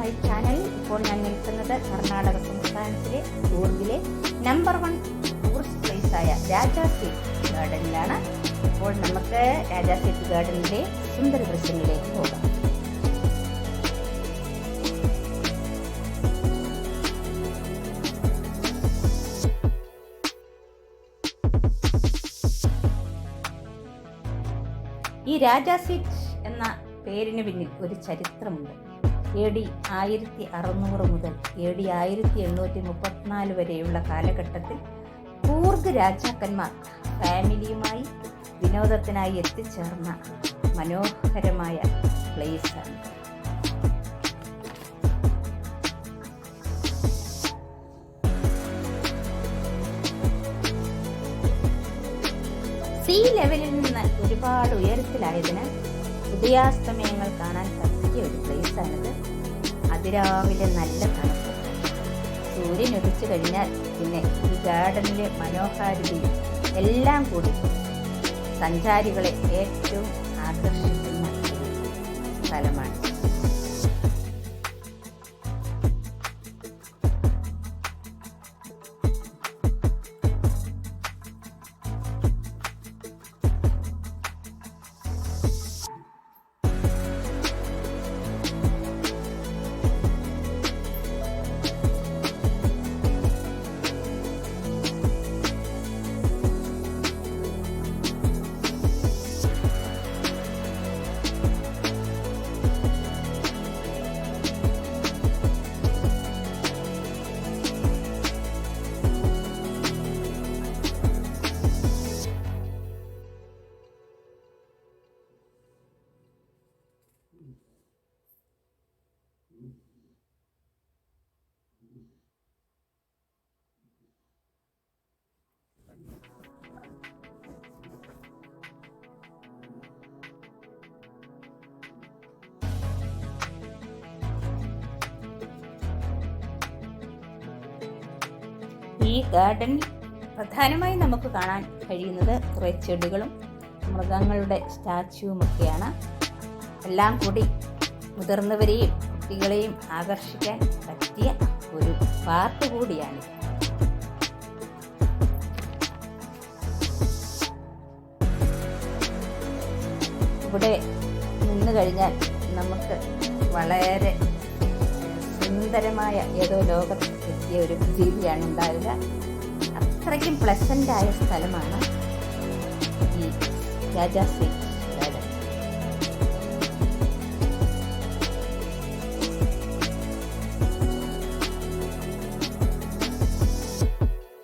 My channel. ഇപ്പോൾ ഞാൻ നിൽക്കുന്നത് കർണാടക സംസ്ഥാനത്തിലെ കൂർഗിലെ നമ്പർ 1 ടൂറിസ്റ്റ് പ്ലേസായ രാജാ സീറ്റ് ഗാർഡനിലാണ്. ഇപ്പോൾ നമുക്ക് രാജാ സീറ്റ് ഗാർഡനിലെ സുന്ദര ദൃശ്യങ്ങളിലേക്ക് പോകാം. ഈ രാജാ സീറ്റ് എന്ന പേരിന് പിന്നിൽ ഒരു ചരിത്രമുണ്ട്. AD 1600 മുതൽ AD 1834 വരെയുള്ള കാലഘട്ടത്തിൽ കൂർഗ് രാജാക്കന്മാർ ഫാമിലിയുമായി വിനോദത്തിനായി എത്തിച്ചേർന്ന മനോഹരമായ പ്ലേസാണ്. സീ ലെവലിൽ നിന്ന് ഒരുപാട് ഉയരത്തിലായതിനാൽ ഉദയാസ്തമയങ്ങൾ കാണാൻ പറ്റിയ ഒരു പ്ലേസാണിത്. അതിരാവിലെ നല്ല തണുപ്പ്. സൂര്യൻ ഉദിച്ചു കഴിഞ്ഞാൽ പിന്നെ ഈ ഗാർഡനിലെ മനോഹാരിതയും എല്ലാം കൂടി സഞ്ചാരികളെ ഏറ്റവും ആകർഷിക്കുന്ന സ്ഥലമാണ്. ഈ ഗാർഡനിൽ പ്രധാനമായും നമുക്ക് കാണാൻ കഴിയുന്നത് കുറേ ചെടികളും മൃഗങ്ങളുടെ സ്റ്റാച്യുവുമൊക്കെയാണ്. എല്ലാം കൂടി മുതിർന്നവരെയും കുട്ടികളെയും ആകർഷിക്കാൻ പറ്റിയ ഒരു പാർക്ക് കൂടിയാണ്. ഇവിടെ നിന്ന് കഴിഞ്ഞാൽ നമുക്ക് വളരെ സുന്ദരമായ ഏതോ ലോകത്ത് എത്തിയ ഒരു ഫീലാണ് ഉണ്ടാവുക. അത്രയ്ക്കും പ്ലസൻ്റായ സ്ഥലമാണ് ഈ രാജാ സീറ്റ് ഗാർഡൻ.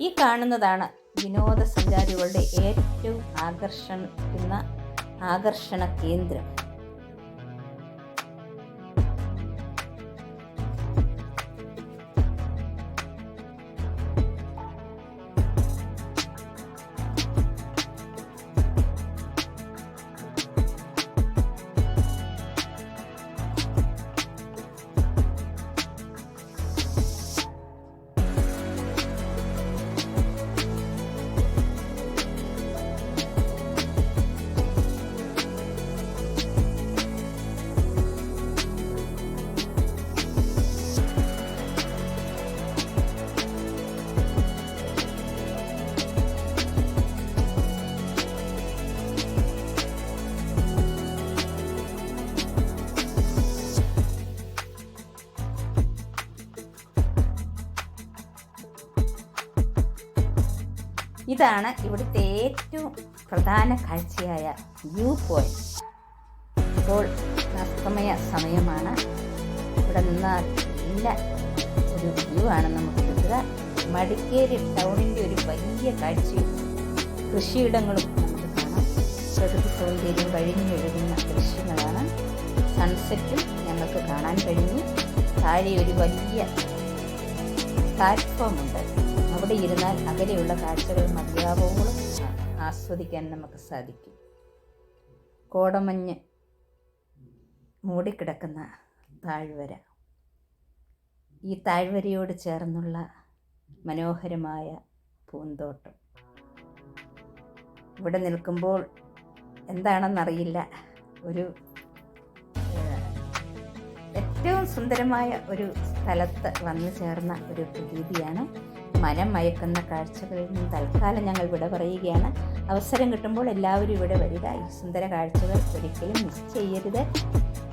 ഈ കാണുന്നതാണ് വിനോദസഞ്ചാരികളുടെ ഏറ്റവും ആകർഷണ കേന്ദ്രം. ഇതാണ് ഇവിടുത്തെ ഏറ്റവും പ്രധാന കാഴ്ചയായ വ്യൂ പോയിന്റ്. ഇപ്പോൾ അസ്തമയ സമയമാണ്. ഇവിടെ നിന്നാൽ നല്ല ഒരു വ്യൂ ആണ് നമുക്ക് കിട്ടുക. മടിക്കേരി ടൗണിൻ്റെ ഒരു വലിയ കാഴ്ചയും കൃഷിയിടങ്ങളും നമുക്ക് കാണാം. പ്രകൃതി സൗന്ദര്യം കഴിഞ്ഞൊഴുകുന്ന ദൃശ്യങ്ങളാണ്. സൺസെറ്റും ഞങ്ങൾക്ക് കാണാൻ കഴിഞ്ഞു. താഴെ ഒരു വലിയ പ്ലാറ്റ്ഫോം ഉണ്ട്. അവിടെ ഇരുന്നാൽ അകലെയുള്ള കാഴ്ചകൾ മതിയാവോളം ആസ്വദിക്കാൻ നമുക്ക് സാധിക്കും. കോടമഞ്ഞ് മൂടിക്കിടക്കുന്ന താഴ്വര. ഈ താഴ്വരയോട് ചേർന്നുള്ള മനോഹരമായ പൂന്തോട്ടം. ഇവിടെ നിൽക്കുമ്പോൾ എന്താണെന്നറിയില്ല, ഒരു ഏറ്റവും സുന്ദരമായ ഒരു സ്ഥലത്ത് വന്നു ചേർന്ന ഒരു പ്രതീതിയാണ്. മനം മയക്കുന്ന കാഴ്ചകളിൽ നിന്ന് തൽക്കാലം ഞങ്ങൾ വിട പറയുകയാണ്. അവസരം കിട്ടുമ്പോൾ എല്ലാവരും ഇവിടെ വരിക. ഈ സുന്ദര കാഴ്ചകൾ ഒരിക്കലും മിസ് ചെയ്യരുത്.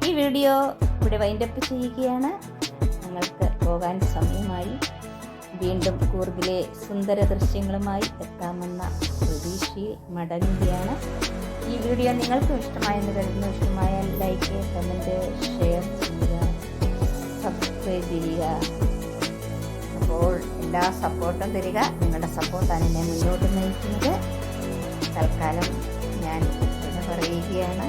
ഈ വീഡിയോ ഇവിടെ വൈൻഡപ്പ് ചെയ്യുകയാണ്. ഞങ്ങൾക്ക് പോകാൻ സമയമായി. വീണ്ടും കൂർഗിലെ സുന്ദര ദൃശ്യങ്ങളുമായി എത്താമെന്ന പ്രതീക്ഷയിൽ മടങ്ങുകയാണ്. ഈ വീഡിയോ നിങ്ങൾക്കും ഇഷ്ടമായെന്ന് കരുതുന്നു. ഇഷ്ടമായാൽ ലൈക്ക്, കമൻറ്റ്, ഷെയർ ചെയ്യുക, സബ്സ്ക്രൈബ് ചെയ്യുക. അപ്പോൾ എല്ലാ സപ്പോർട്ടും തരിക. നിങ്ങളുടെ സപ്പോർട്ടാണ് എന്നെ മുന്നോട്ട് നയിക്കുന്നത്. തൽക്കാലം ഞാൻ പറയുകയാണ്.